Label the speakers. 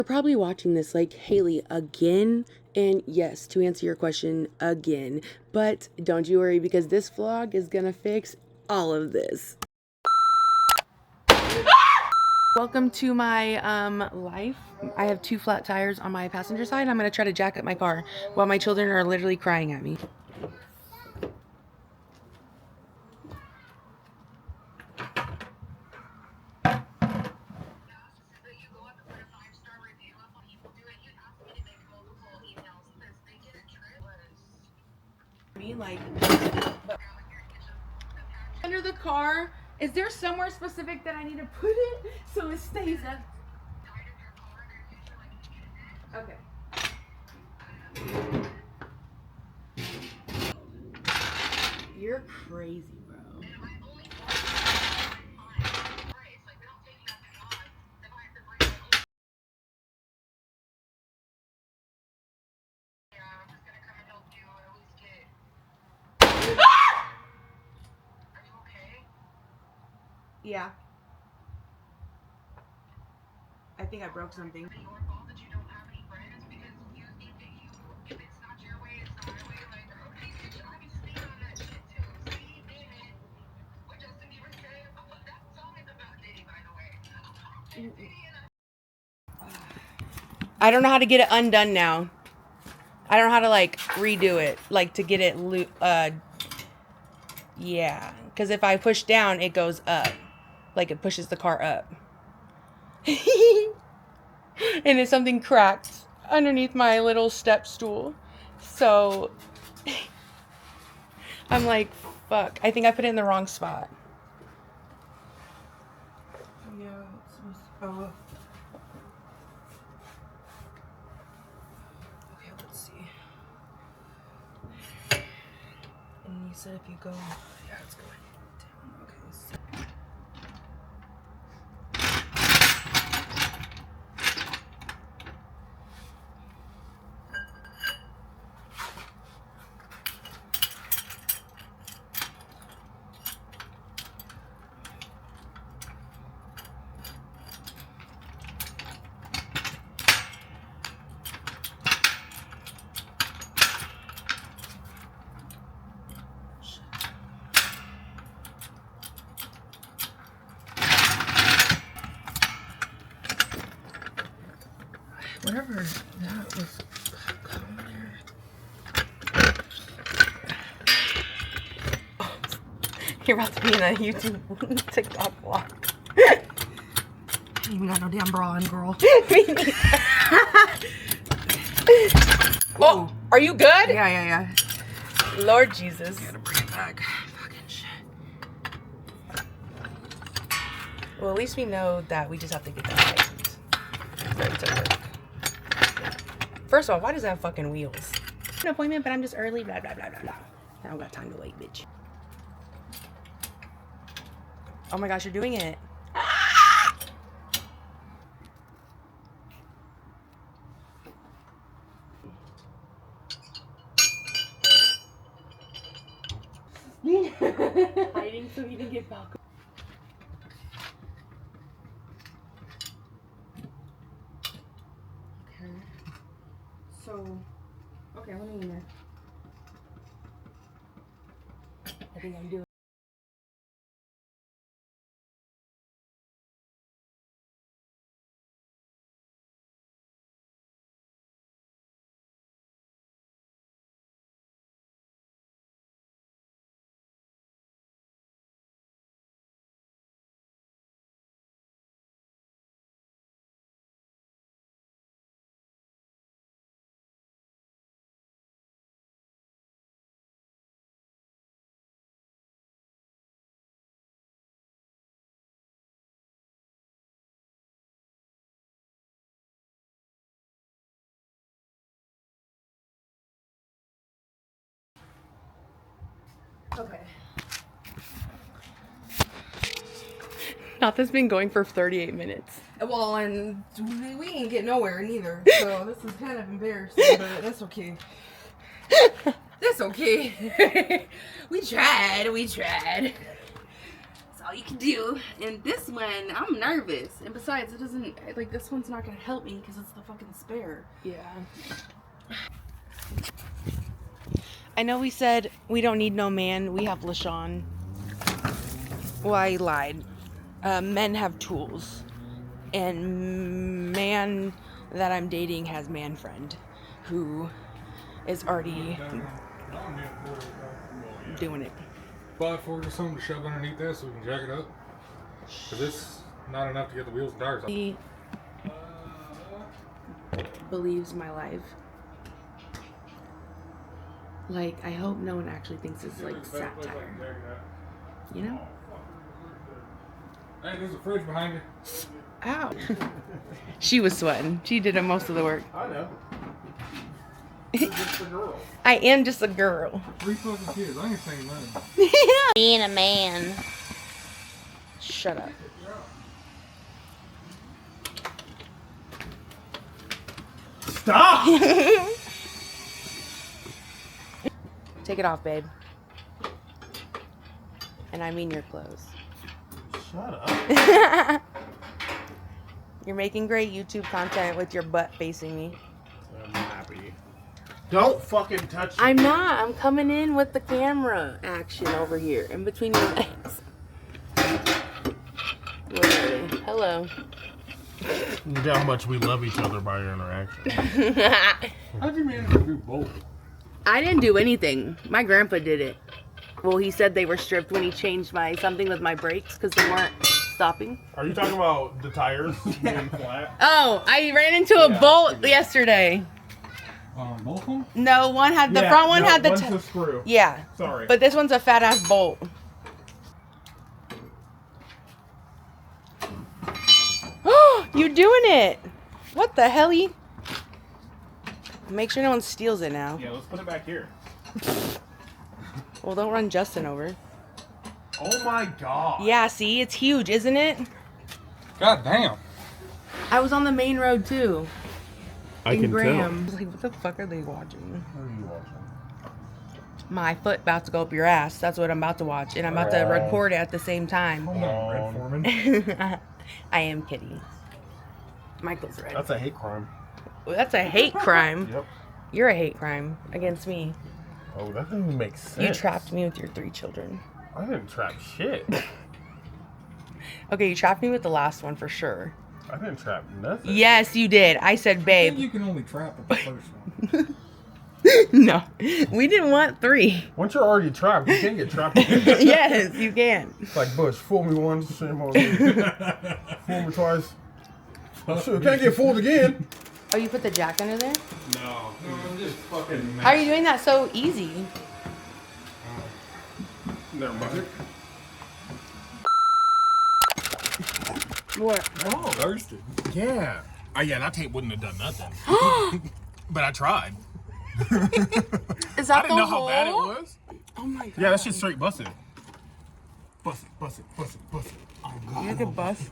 Speaker 1: You're probably watching this like, Haley, again? And yes, to answer your question, again. But don't you worry, because this vlog is gonna fix all of this. Welcome to my life. I have 2 flat tires on my passenger side. I'm gonna try to jack up my car while my children are literally crying at me. Like under the car, is there somewhere specific that I need to put it so it stays up? Okay. You're crazy, bro. Yeah. I think I broke something. I don't know how to get it undone now. I don't know how to like redo it, like to get it yeah, because if I push down, it goes up, like it pushes the car up. And it's something cracked underneath my little step stool. So I'm like, fuck. I think I put it in the wrong spot. Yeah, it's supposed to, oh. Okay, let's see. And you said if you go, yeah, it's going down. Okay, so. Whatever that was coming there. Oh, you're about to be in a YouTube TikTok vlog. I ain't even got no damn bra on, girl. Oh, are you good? Yeah. Lord Jesus. I gotta bring it back. Fucking shit. Well, at least we know that we just have to get that right to work. First of all, why does that have fucking wheels? An appointment, but I'm just early, blah, blah, blah, blah, blah. I don't got time to wait, bitch. Oh my gosh, you're doing it. Ah! Hiding so he didn't get back. Okay. So, okay, let me in there. I think I'm doing. Okay. Not that's been going for 38 minutes.
Speaker 2: Well, and we ain't get nowhere neither, so this is kind of embarrassing, but that's okay. That's okay. We tried. That's all
Speaker 1: all you can do. And this one, I'm nervous. And besides, it doesn't, like, this one's not gonna help me because it's the fucking spare. Yeah. I know we said we don't need no man. We have LaShawn. Well, I lied. Men have tools. And man that I'm dating has man friend who is already doing it.
Speaker 3: 5 forks or something to shove underneath that so we can jack it up. Because it's not enough to get the wheels and tires off.
Speaker 1: He believes my life. Like, I hope no one actually thinks it's like satire. You know?
Speaker 3: Hey, there's a fridge behind you.
Speaker 1: Ow. She was sweating. She did most of the work.
Speaker 3: I know. You're just a girl.
Speaker 1: I am just a girl.
Speaker 3: 3 fucking kids. I ain't saying nothing.
Speaker 1: Being a man. Shut up.
Speaker 3: Stop!
Speaker 1: Take it off, babe. And I mean your clothes.
Speaker 3: Shut up.
Speaker 1: You're making great YouTube content with your butt facing me.
Speaker 4: I'm happy. Don't fucking touch me.
Speaker 1: I'm not. I'm coming in with the camera action over here in between your legs. Literally. Hello.
Speaker 4: You know how much we love each other by your interaction.
Speaker 3: How'd you manage to do both?
Speaker 1: I didn't do anything. My grandpa did it. Well, he said they were stripped when he changed my something with my brakes because they weren't stopping.
Speaker 4: Are you talking about the tires being flat?
Speaker 1: Oh, I ran into a bolt yesterday.
Speaker 3: Both of them?
Speaker 1: No, one had the front one had the
Speaker 4: one's a screw.
Speaker 1: yeah.
Speaker 4: Sorry.
Speaker 1: But this one's a fat ass bolt. Oh, you doing it? What the helly? Make sure no one steals it now.
Speaker 4: Yeah, let's put it back here.
Speaker 1: Well, don't run Justin over.
Speaker 4: Oh my god.
Speaker 1: Yeah, see, it's huge, isn't it?
Speaker 3: God damn.
Speaker 1: I was on the main road too.
Speaker 4: I
Speaker 1: in
Speaker 4: can
Speaker 1: Graham. I was like, what the fuck are they watching?
Speaker 4: tell. What are you watching?
Speaker 1: My foot about to go up your ass. That's what I'm about to watch. And I'm about to record it at the same time.
Speaker 3: Hold on, Red Foreman.
Speaker 1: I am kidding. Michael's red.
Speaker 4: That's a hate crime.
Speaker 1: That's a hate crime.
Speaker 4: Yep.
Speaker 1: You're a hate crime against me.
Speaker 4: Oh, that doesn't even make sense.
Speaker 1: You trapped me with your 3 children.
Speaker 4: I didn't trap shit.
Speaker 1: Okay, you trapped me with the last one for sure.
Speaker 4: I didn't trap nothing.
Speaker 1: Yes, you did. I said,
Speaker 3: I
Speaker 1: babe.
Speaker 3: think you can only trap at the first one.
Speaker 1: No, we didn't want 3.
Speaker 4: Once you're already trapped, you can't get trapped again.
Speaker 1: Yes, you can.
Speaker 4: It's like Bush, fool me once, shame on me. Fool me twice. Shit, can't get fooled again.
Speaker 1: Oh, you put the jack under there?
Speaker 3: No, I'm just fucking mad.
Speaker 1: How are you doing that so easy?
Speaker 4: Never mind.
Speaker 1: What?
Speaker 3: Oh, thirsty.
Speaker 4: Yeah. Yeah, that tape wouldn't have done nothing. But I tried.
Speaker 1: Is that
Speaker 4: I didn't know how bad it was.
Speaker 1: Oh my god.
Speaker 4: Yeah, that shit's straight busted. Bust it, bust it, bust it, bust it. Oh god.
Speaker 1: You could bust.